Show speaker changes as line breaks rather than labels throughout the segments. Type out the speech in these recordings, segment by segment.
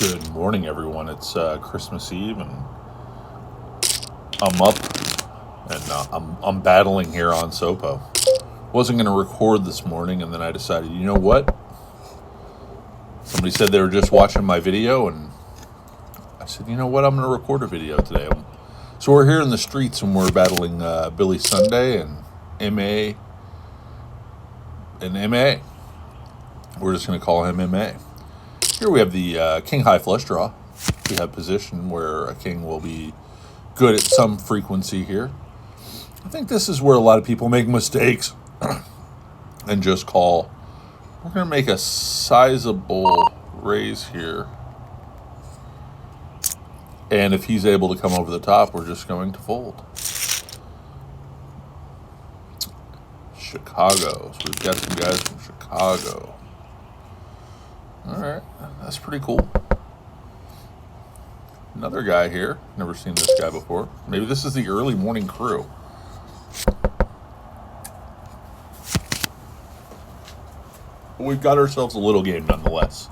Good morning, everyone. It's Christmas Eve, and I'm up, and I'm battling here on SoPo. Wasn't going to record this morning, and then I decided, you know what? Somebody said they were just watching my video, and I said, you know what? I'm going to record a video today. So we're here in the streets, and we're battling Billy Sunday and MA. We're just going to call him MA. Here we have the king high flush draw. We have position where a king will be good at some frequency here. I think this is where a lot of people make mistakes and just call. We're going to make a sizable raise here. And if he's able to come over the top, we're just going to fold. Chicago. So we've got some guys from Chicago. All right, that's pretty cool. Another guy here. Never seen this guy before. Maybe this is the early morning crew. But we've got ourselves a little game nonetheless.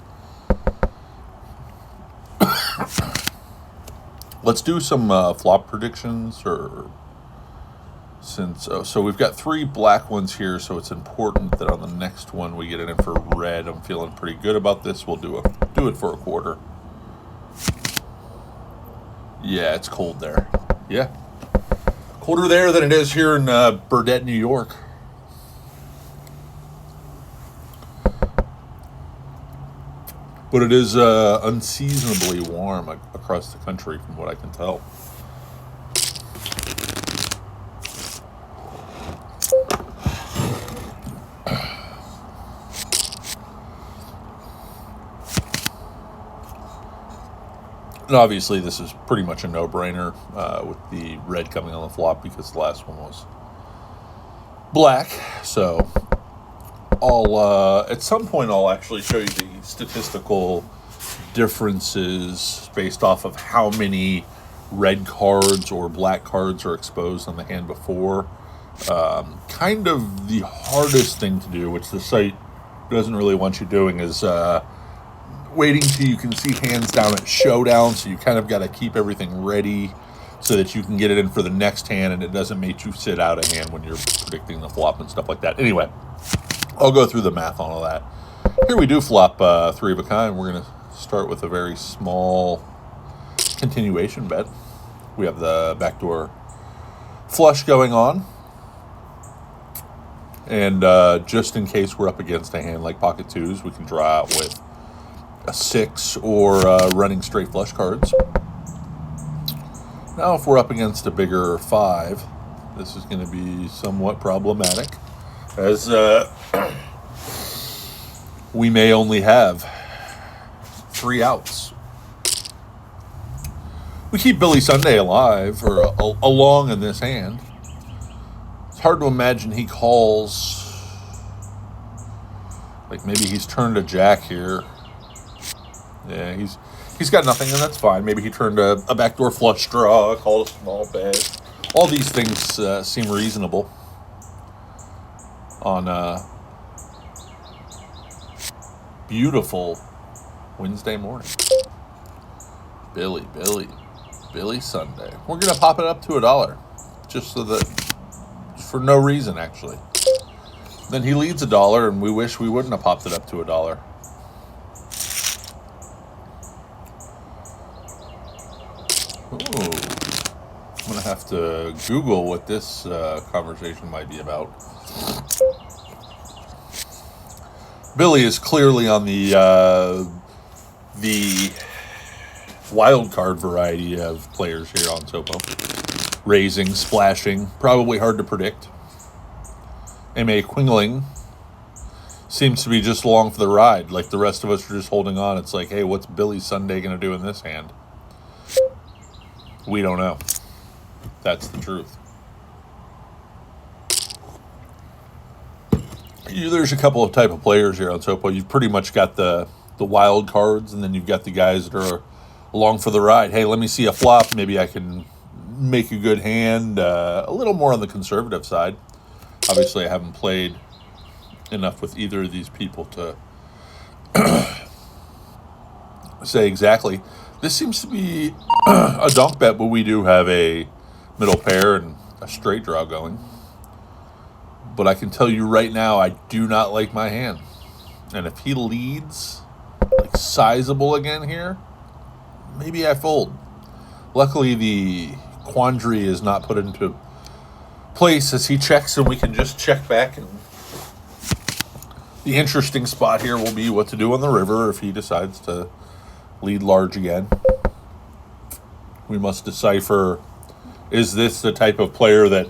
Let's do some flop predictions, so we've got 3 black ones here, so it's important that on the next one we get it in for red. I'm feeling pretty good about this. We'll do it for a quarter. Yeah, it's cold there. Yeah, colder there than it is here in Burdett, New York. But it is unseasonably warm across the country, from what I can tell. And obviously, this is pretty much a no-brainer with the red coming on the flop because the last one was black. So, at some point, I'll actually show you the statistical differences based off of how many red cards or black cards are exposed on the hand before. Kind of the hardest thing to do, which the site doesn't really want you doing, is waiting till you can see hands down at showdown. So you kind of got to keep everything ready so that you can get it in for the next hand, and it doesn't make you sit out a hand when you're predicting the flop and stuff like that. Anyway, I'll go through the math on all that. Here we do flop 3 of a kind. We're going to start with a very small continuation bet. We have the backdoor flush going on. And just in case we're up against a hand like pocket 2s, we can draw out with a 6 or running straight flush cards. Now, if we're up against a bigger 5, this is going to be somewhat problematic, as we may only have 3 outs. We keep Billy Sunday alive, or along in this hand. It's hard to imagine he calls, like maybe he's turned a jack here. Yeah, he's got nothing, and that's fine. Maybe he turned a backdoor flush draw, called a small bet. All these things seem reasonable on a beautiful Wednesday morning. Billy Sunday. We're going to pop it up to $1, just so that, for no reason, actually. Then he leads $1, and we wish we wouldn't have popped it up to $1. Ooh, I'm going to have to Google what this conversation might be about. Billy is clearly on the wild card variety of players here on SoPo. Raising, splashing, probably hard to predict. M.A. Quingling seems to be just along for the ride. Like the rest of us are just holding on. It's like, hey, what's Billy Sunday going to do in this hand? We don't know. That's the truth. There's a couple of type of players here on SoPo. You've pretty much got the wild cards, and then you've got the guys that are along for the ride. Hey, let me see a flop. Maybe I can make a good hand. A little more on the conservative side. Obviously, I haven't played enough with either of these people to say exactly. This seems to be a donk bet, but we do have a middle pair and a straight draw going. But I can tell you right now, I do not like my hand. And if he leads, like sizable again here, maybe I fold. Luckily, the quandary is not put into place as he checks, and we can just check back. And the interesting spot here will be what to do on the river if he decides to lead large again. We must decipher, is this the type of player that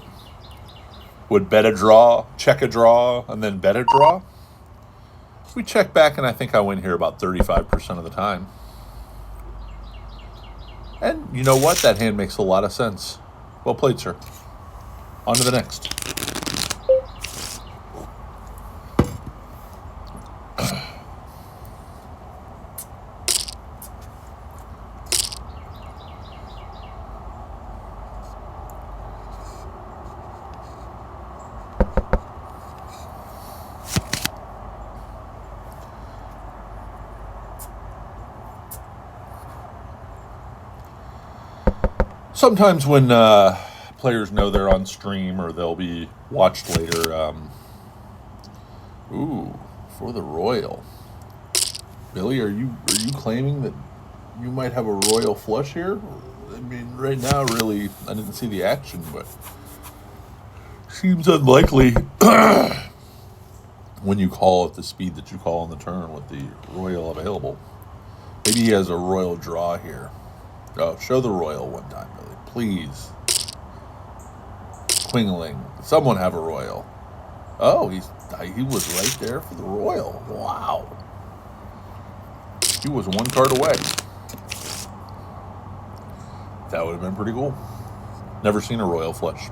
would bet a draw, check a draw, and then bet a draw? We check back, and I think I win here about 35% of the time. And you know what? That hand makes a lot of sense. Well played, sir. On to the next. Sometimes when players know they're on stream or they'll be watched later, ooh, for the royal. Billy, are you claiming that you might have a royal flush here? I mean, right now, really, I didn't see the action, but seems unlikely when you call at the speed that you call on the turn with the royal available. Maybe he has a royal draw here. Oh, show the royal one time, Billy. Please. Quingling. Someone have a royal. Oh, he was right there for the royal. Wow. He was one card away. That would have been pretty cool. Never seen a royal flush.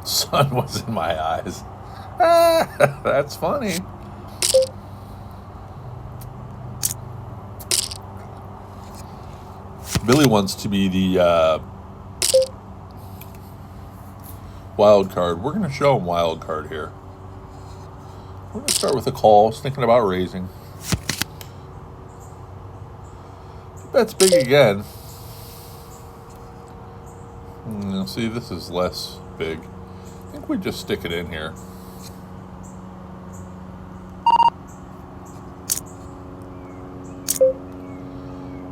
Sun was in my eyes. That's funny. Billy wants to be the wild card. We're going to show him wild card here. We're going to start with a call. He's thinking about raising. Bets big again. See, this is less big. I think we just stick it in here.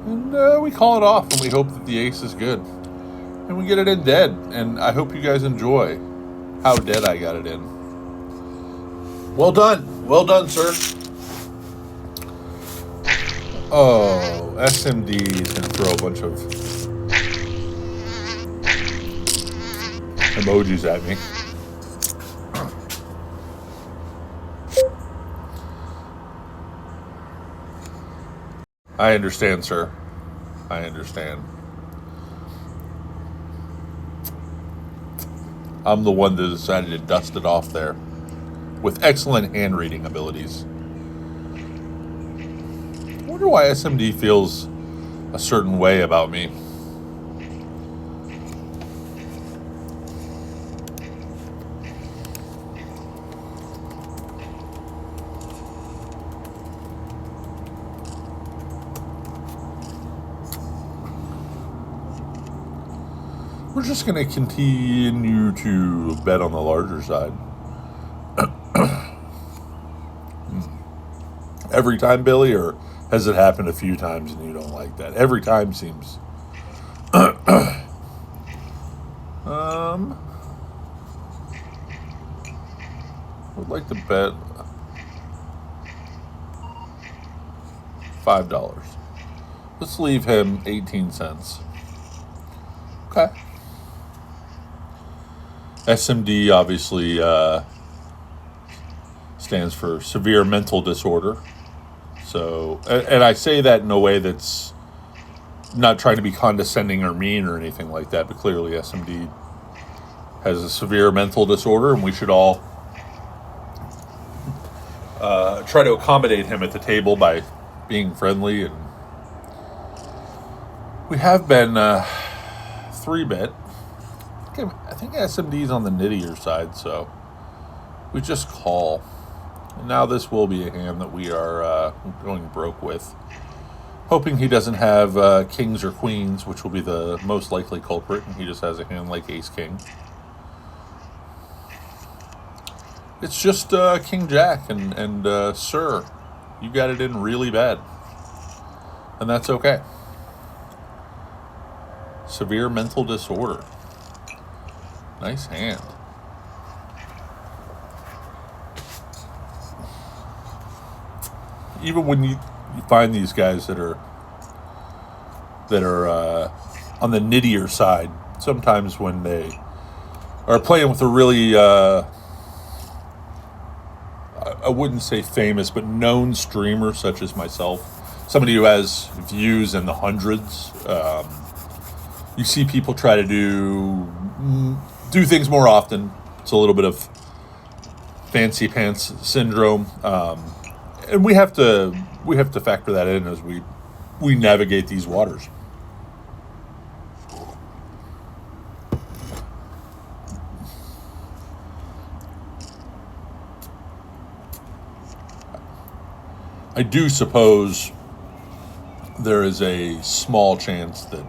And we call it off, and we hope that the ace is good. And we get it in dead. And I hope you guys enjoy how dead I got it in. Well done. Well done, sir. Oh, SMD is going to throw a bunch of emojis at me. I understand, sir. I understand. I'm the one that decided to dust it off there with excellent hand reading abilities. I wonder why SMD feels a certain way about me. We're just going to continue to bet on the larger side. Every time, Billy, or has it happened a few times and you don't like that? Every time seems... would like to bet $5. Let's leave him 18 cents. Okay. SMD obviously stands for severe mental disorder. So, and I say that in a way that's not trying to be condescending or mean or anything like that, but clearly SMD has a severe mental disorder, and we should all try to accommodate him at the table by being friendly. And we have been 3-bet. I think SMD's on the nittier side, so we just call. And now this will be a hand that we are going broke with. Hoping he doesn't have kings or queens, which will be the most likely culprit, and he just has a hand like ace-king. It's just king-jack, and sir, you got it in really bad. And that's okay. Severe mental disorder. Nice hand. Even when you find these guys that are on the nittier side, sometimes when they are playing with a really I wouldn't say famous, but known streamer such as myself, somebody who has views in the hundreds, you see people try to do things more often. It's a little bit of fancy pants syndrome, and we have to factor that in as we navigate these waters. I do suppose there is a small chance that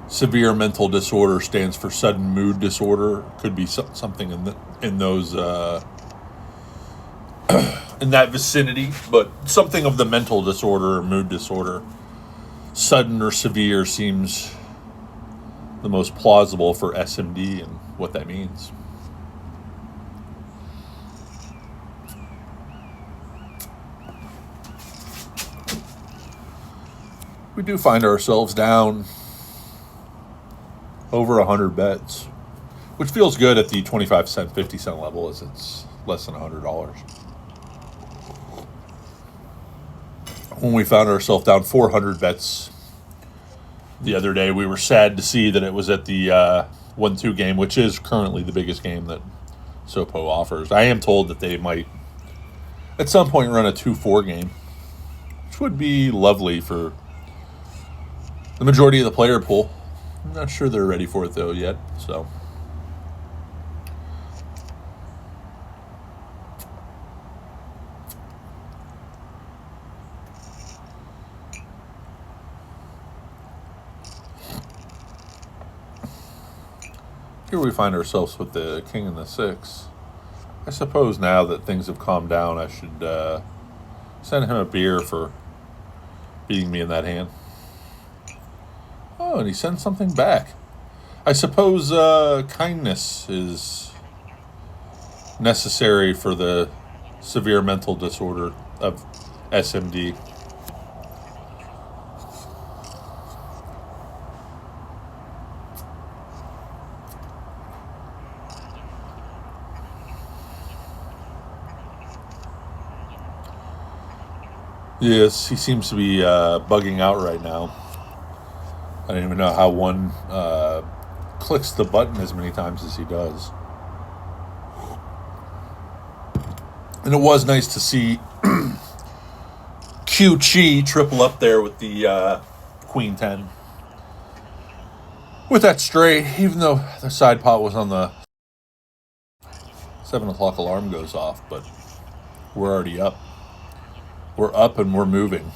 severe mental disorder stands for sudden mood disorder. Could be something in those in that vicinity, but something of the mental disorder or mood disorder. Sudden or severe seems the most plausible for SMD and what that means. We do find ourselves down over 100 bets, which feels good at the 25 cent, 50 cent level, as it's less than $100. When we found ourselves down 400 bets the other day, we were sad to see that it was at the 1-2 game, which is currently the biggest game that SoPo offers. I am told that they might at some point run a 2-4 game, which would be lovely for the majority of the player pool. I'm not sure they're ready for it though yet, so. Here we find ourselves with the king and the 6. I suppose now that things have calmed down, I should send him a beer for beating me in that hand. Oh, and he sends something back. I suppose kindness is necessary for the severe mental disorder of SMD. Yes, he seems to be bugging out right now. I don't even know how one clicks the button as many times as he does. And it was nice to see Q-Chi triple up there with the Queen 10. With that straight, even though the side pot was on the 7 o'clock alarm goes off, but we're already up. We're up and we're moving.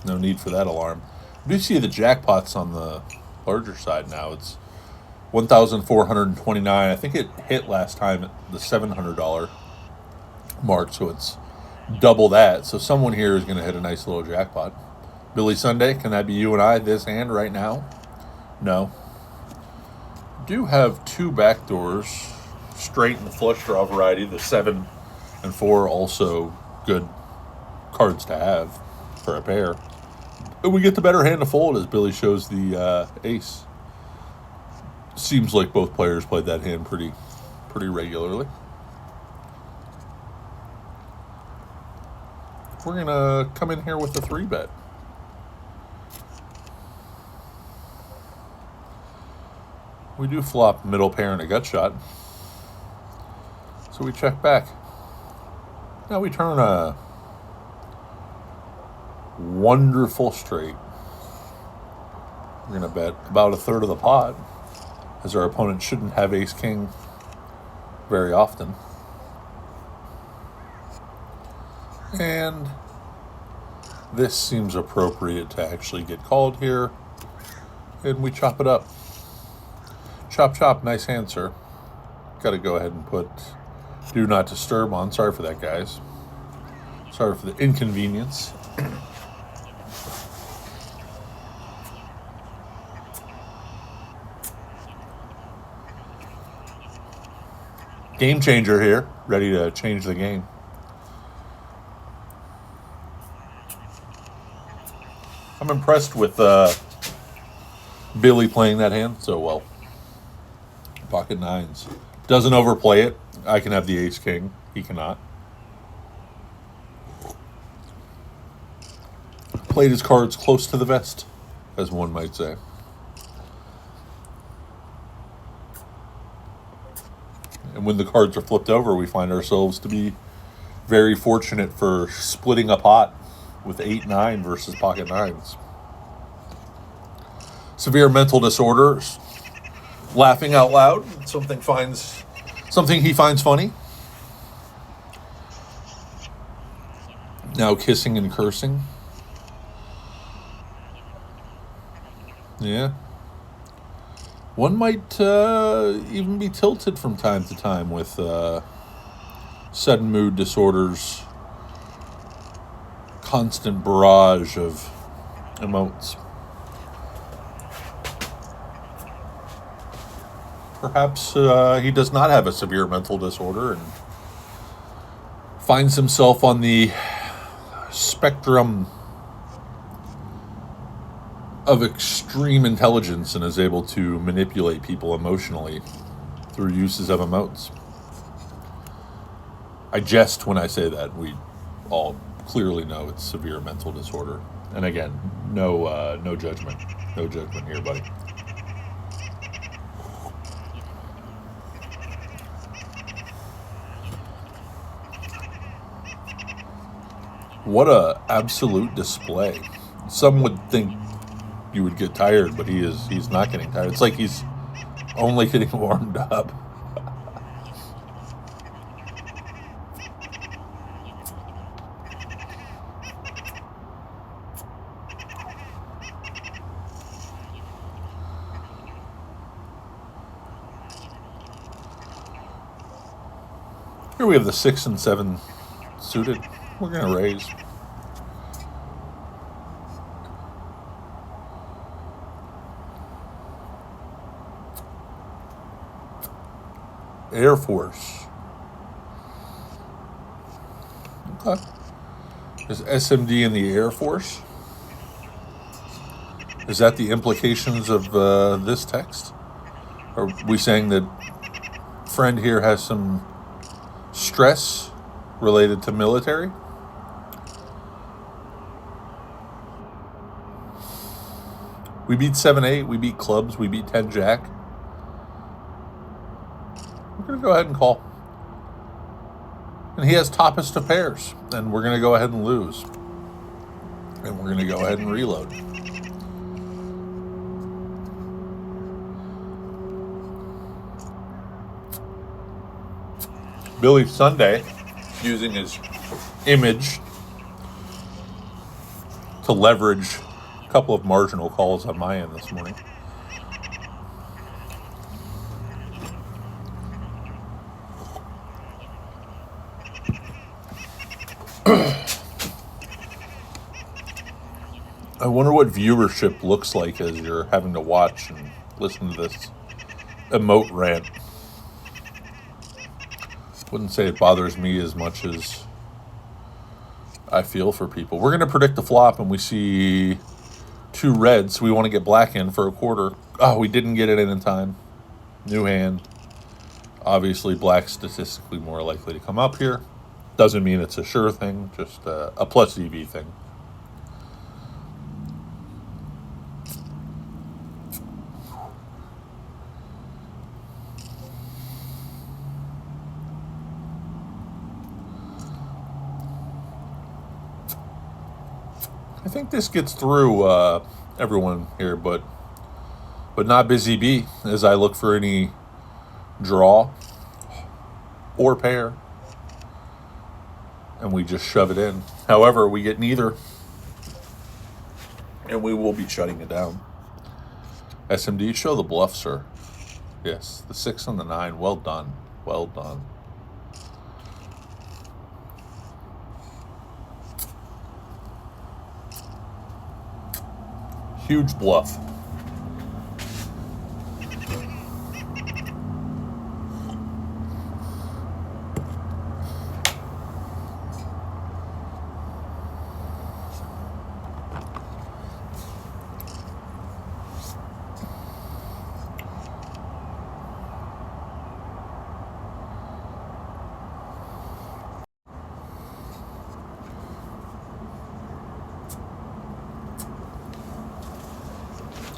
No need for that alarm. I do see the jackpots on the larger side now. It's 1,429. I think it hit last time at the $700 mark, so it's double that. So someone here is going to hit a nice little jackpot. Billy Sunday, can that be you and I this hand right now? No. Do have 2 backdoors, straight and the flush draw variety. The 7 and 4 also good cards to have for a pair. We get the better hand to fold as Billy shows the ace. Seems like both players played that hand pretty regularly. We're gonna come in here with the 3-bet. We do flop middle pair and a gut shot, so we check back. Now we turn a wonderful straight. We're going to bet about a third of the pot, as our opponent shouldn't have ace-king very often. This seems appropriate to actually get called here. And we chop it up. Chop, chop. Nice hand, sir. Got to go ahead and put do not disturb on. Sorry for that, guys. Sorry for the inconvenience. Game changer here, ready to change the game. I'm impressed with Billy playing that hand so well. Pocket nines. Doesn't overplay it. I can have the ace king. He cannot. Played his cards close to the vest, as one might say. And when the cards are flipped over, we find ourselves to be very fortunate for splitting a pot with 8-9 versus pocket nines. Severe mental disorders. Laughing out loud. Something he finds funny. Now kissing and cursing. Yeah. One might even be tilted from time to time with sudden mood disorders, constant barrage of emotes. Perhaps he does not have a severe mental disorder and finds himself on the spectrum of extreme intelligence and is able to manipulate people emotionally through uses of emotes. I jest when I say that. We all clearly know it's severe mental disorder. And again, no judgment. No judgment here, buddy. What a absolute display. Some would think you would get tired, but he's not getting tired. It's like he's only getting warmed up. Here we have the 6 and 7 suited. We're going to raise. Air Force. Okay. Is SMD in the Air Force? Is that the implications of this text? Are we saying that friend here has some stress related to military? We beat 7-8, we beat clubs, we beat 10-jack. We're going to go ahead and call. And he has toppest of pairs. And we're going to go ahead and lose. And we're going to go ahead and reload. Billy Sunday, using his image to leverage a couple of marginal calls on my end this morning. I wonder what viewership looks like as you're having to watch and listen to this emote rant. Wouldn't say it bothers me as much as I feel for people. We're going to predict the flop, and we see 2 reds. We want to get black in for a quarter. Oh, we didn't get it in time. New hand. Obviously, black's statistically more likely to come up here. Doesn't mean it's a sure thing, just a plus EV thing. I think this gets through everyone here, but not BizzyB, as I look for any draw or pair, and we just shove it in. However, we get neither. and we will be shutting it down. SMD, show the bluff, sir. Yes, the 6 and the 9. Well done. Well done. Huge bluff.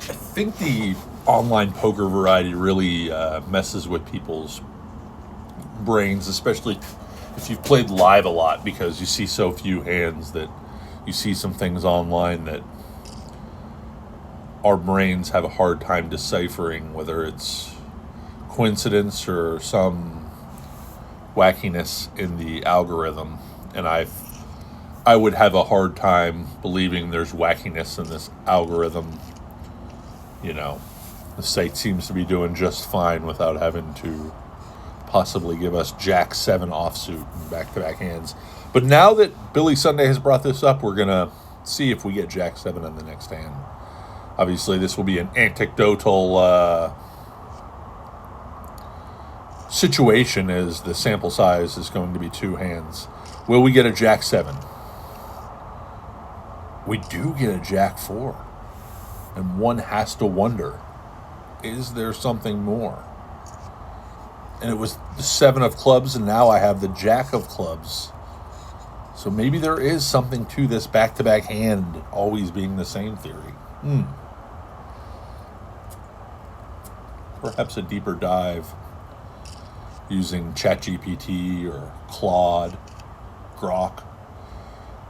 I think the online poker variety really messes with people's brains, especially if you've played live a lot, because you see so few hands that you see some things online that our brains have a hard time deciphering, whether it's coincidence or some wackiness in the algorithm. And I would have a hard time believing there's wackiness in this algorithm. You know, the site seems to be doing just fine without having to possibly give us Jack 7 offsuit and back-to-back hands. But now that Billy Sunday has brought this up, we're going to see if we get Jack 7 in the next hand. Obviously, this will be an anecdotal situation, as the sample size is going to be 2 hands. Will we get a Jack 7? We do get a Jack 4. And one has to wonder, is there something more? And it was the 7 of clubs, and now I have the Jack of clubs. So maybe there is something to this back-to-back hand always being the same theory. Perhaps a deeper dive using ChatGPT or Claude, Grok,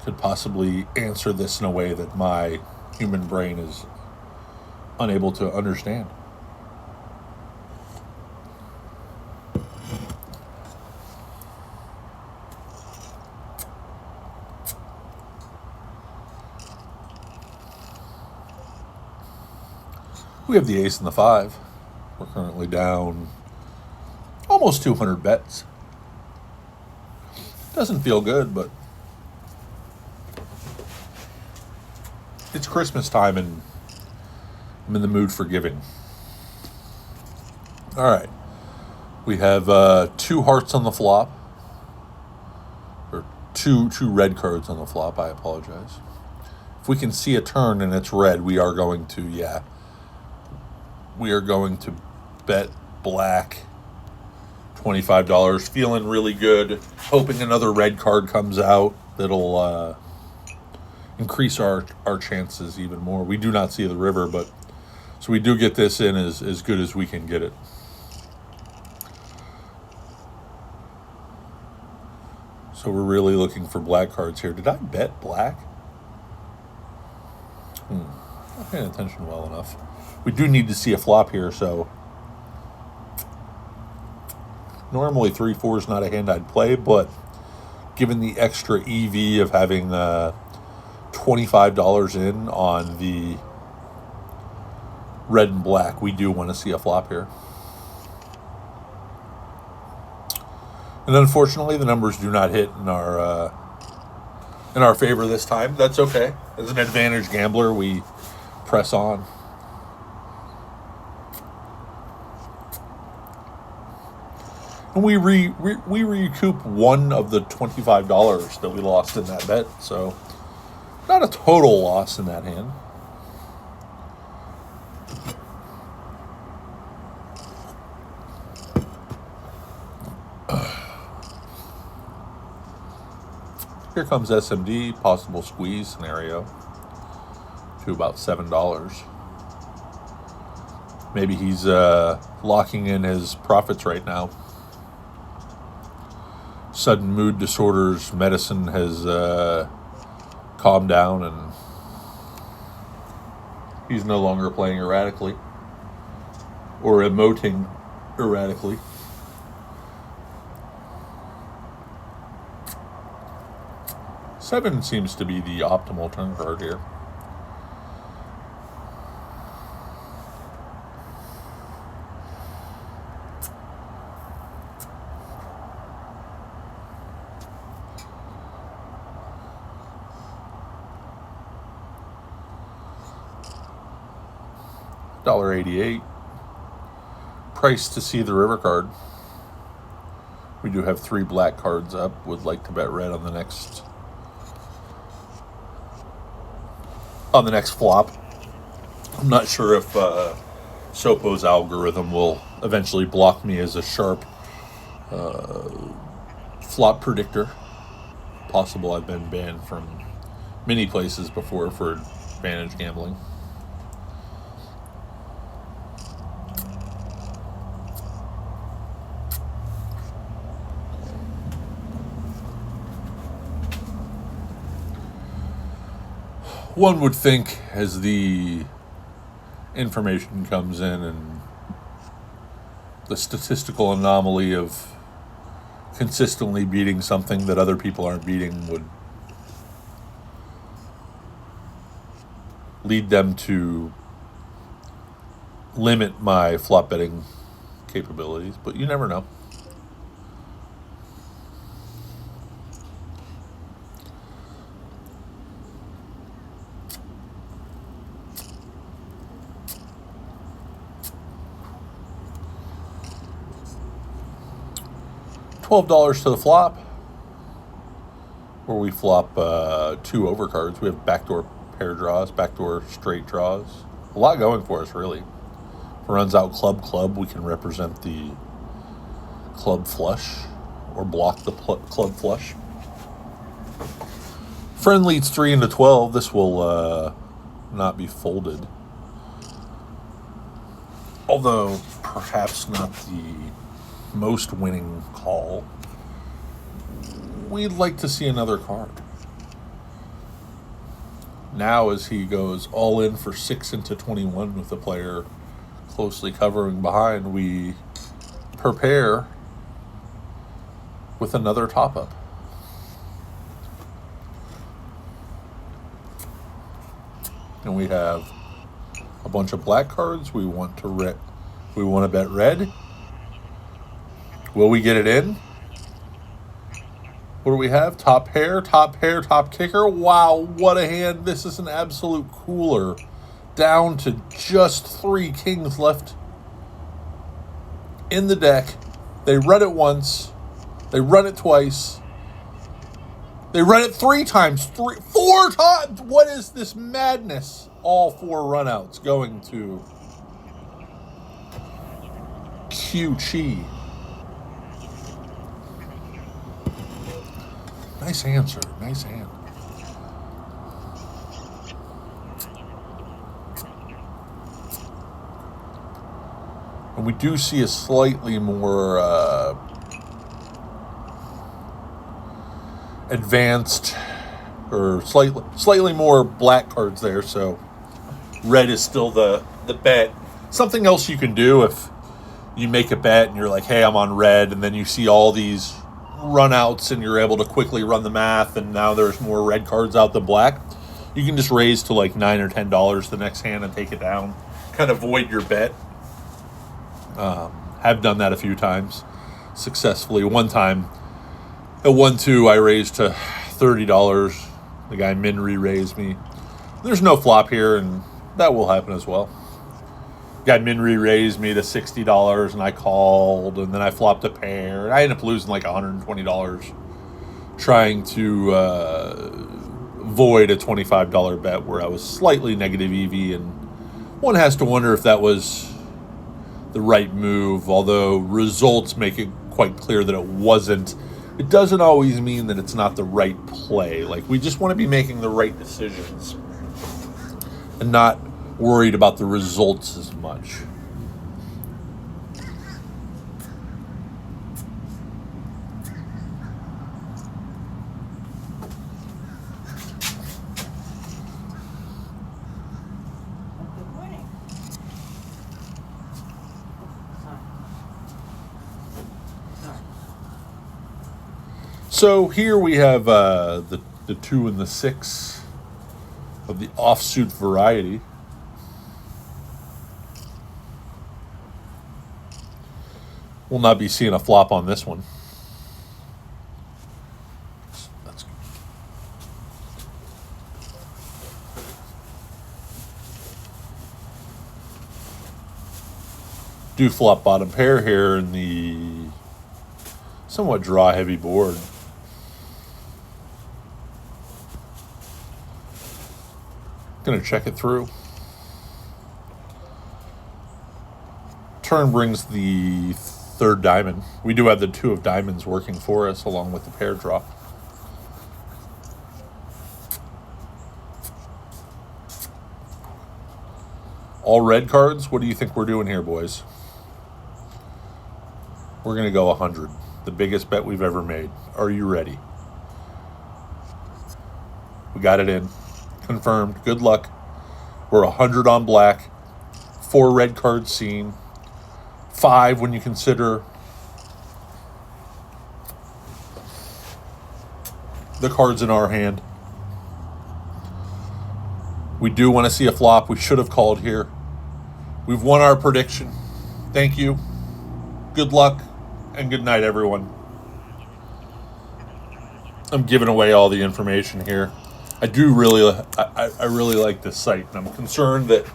could possibly answer this in a way that my human brain is unable to understand. We have the ace and the 5. We're currently down almost 200 bets. Doesn't feel good, but it's Christmas time and I'm in the mood for giving. All right. We have 2 hearts on the flop. Or two red cards on the flop. I apologize. If we can see a turn and it's red, we are going to, we are going to bet black $25. Feeling really good. Hoping another red card comes out that'll increase our chances even more. We do not see the river, but so we do get this in as good as we can get it. So we're really looking for black cards here. Did I bet black? Not paying attention well enough. We do need to see a flop here, so normally 3-4 is not a hand I'd play, but given the extra EV of having $25 in on the red and black, we do want to see a flop here. And unfortunately, the numbers do not hit in our favor this time. That's okay. As an advantage gambler, we press on. And we recoup one of the $25 that we lost in that bet. So not a total loss in that hand. Here comes SMD, possible squeeze scenario to about $7. Maybe he's locking in his profits right now. Sudden mood disorders medicine has calmed down, and he's no longer playing erratically or emoting erratically. Seven seems to be the optimal turn card here. $1.88. Price to see the river card. We do have 3 black cards up. Would like to bet red on the next flop. I'm not sure if SoPo's algorithm will eventually block me as a sharp flop predictor. Possible. I've been banned from many places before for advantage gambling. One would think as the information comes in and the statistical anomaly of consistently beating something that other people aren't beating would lead them to limit my flop betting capabilities, but you never know. $12 to the flop, where we flop 2 overcards. We have backdoor pair draws, backdoor straight draws. A lot going for us, really. If it runs out club, we can represent the club flush or block the club flush. Friend leads 3 into 12. This will not be folded. Although perhaps not the most winning call. We'd like to see another card. Now as he goes all in for 6 into 21 with the player closely covering behind, we prepare with another top-up. And we have a bunch of black cards. We want to bet red. Will we get it in? What do we have? Top pair, top kicker. Wow, what a hand. This is an absolute cooler. Down to just 3 kings left in the deck. They run it once. They run it twice. They run it 3 times. 4 times. What is this madness? All 4 runouts going to Q-Chi. Nice answer. Nice hand. And we do see a slightly more advanced or slightly more black cards there. So red is still the bet. Something else you can do if you make a bet and you're like, hey, I'm on red, and then you see all these runouts and you're able to quickly run the math, and now there's more red cards out than black. You can just raise to like $9 or $10 the next hand and take it down. Kind of void your bet. Have done that a few times successfully. One time at 1-2 I raised to $30. The guy min raised me. There's no flop here, and that will happen as well. Guy min raised me to $60, and I called, and then I flopped a pair. I ended up losing like $120 trying to void a $25 bet where I was slightly negative EV, and one has to wonder if that was the right move, although results make it quite clear that it wasn't. It doesn't always mean that it's not the right play. Like, we just want to be making the right decisions and not worried about the results as much. So here we have the 2 and the 6 of the offsuit variety. We'll not be seeing a flop on this one. That's good. do flop bottom pair here in the somewhat draw heavy board. Gonna check it through. Turn brings the third diamond. We do have the 2 of diamonds working for us along with the pair draw. All red cards. What do you think we're doing here, boys? We're going to go 100. The biggest bet we've ever made. Are you ready? We got it in. Confirmed. Good luck. We're 100 on black. 4 red cards seen. 5 when you consider the cards in our hand. We do want to see a flop. We should have called here. We've won our prediction. Thank you. Good luck and good night, everyone. I'm giving away all the information here. I really like this site, and I'm concerned that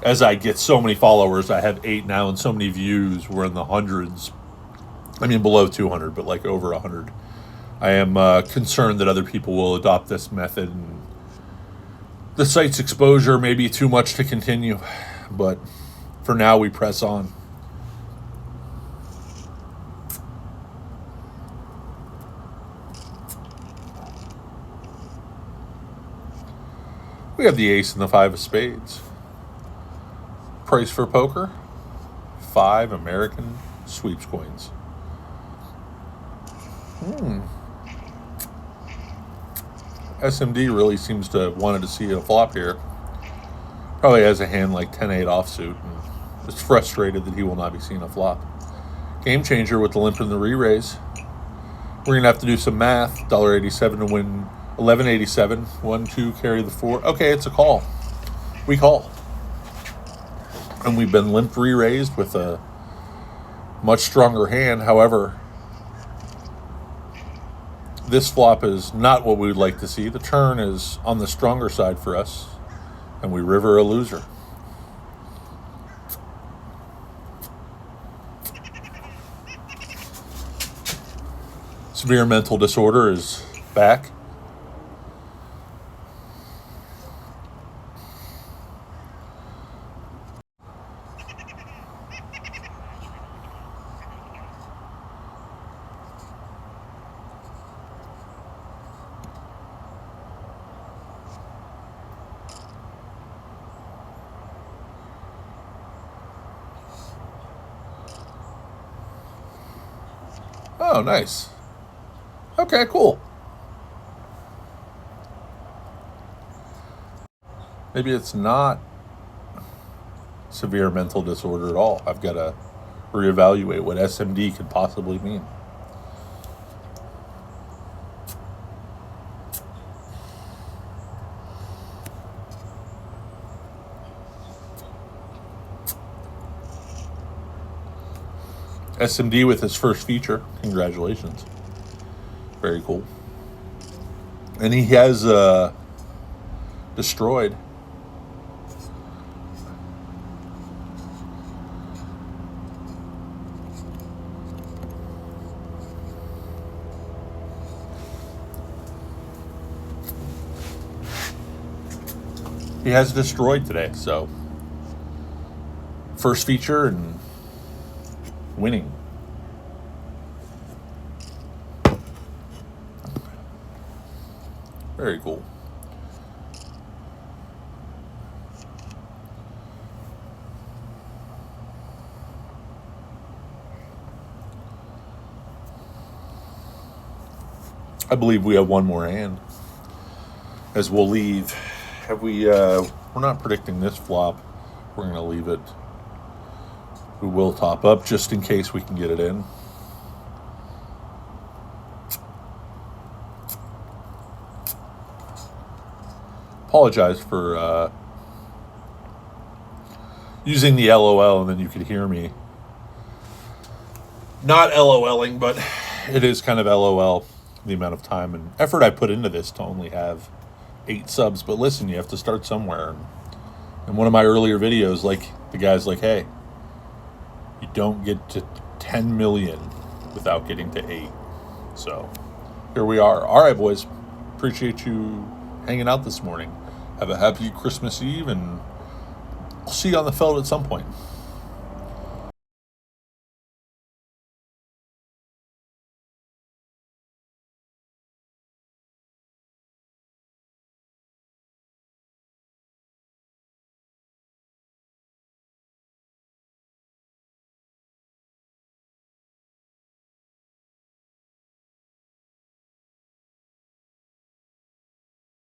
as I get so many followers, I have 8 now, and so many views, we're in the hundreds. I mean, below 200, but like over 100. I am concerned that other people will adopt this method, and the site's exposure may be too much to continue, but for now we press on. We have the ace and the 5 of spades. Price for poker, 5 American sweeps coins. SMD really seems to wanted to see a flop here. Probably has a hand like 10-8 offsuit and is frustrated that he will not be seeing a flop. Game changer with the limp and the re-raise. We're going to have to do some math. $1.87 to win $11.87. 1, 2, carry the 4. Okay, it's a call. We call. And we've been limp re-raised with a much stronger hand. However, this flop is not what we would like to see. The turn is on the stronger side for us, and we river a loser. Severe mental disorder is back. Oh, nice. Okay, cool. Maybe it's not severe mental disorder at all. I've got to reevaluate what SMD could possibly mean. SMD with his first feature. Congratulations. Very cool. And he has destroyed. He has destroyed today, so first feature and winning. Very cool. I believe we have one more hand as we'll leave. Have we, we're not predicting this flop. We're going to leave it. We will top up just in case we can get it in. Apologize for using the LOL and then you could hear me not LOLing, but it is kind of LOL the amount of time and effort I put into this to only have 8 subs. But listen, you have to start somewhere. In one of my earlier videos, like the guy's like, hey, You don't get to 10 million without getting to 8. So here we are. All right, boys. Appreciate you hanging out this morning. Have a happy Christmas Eve, and I'll see you on the feld at some point.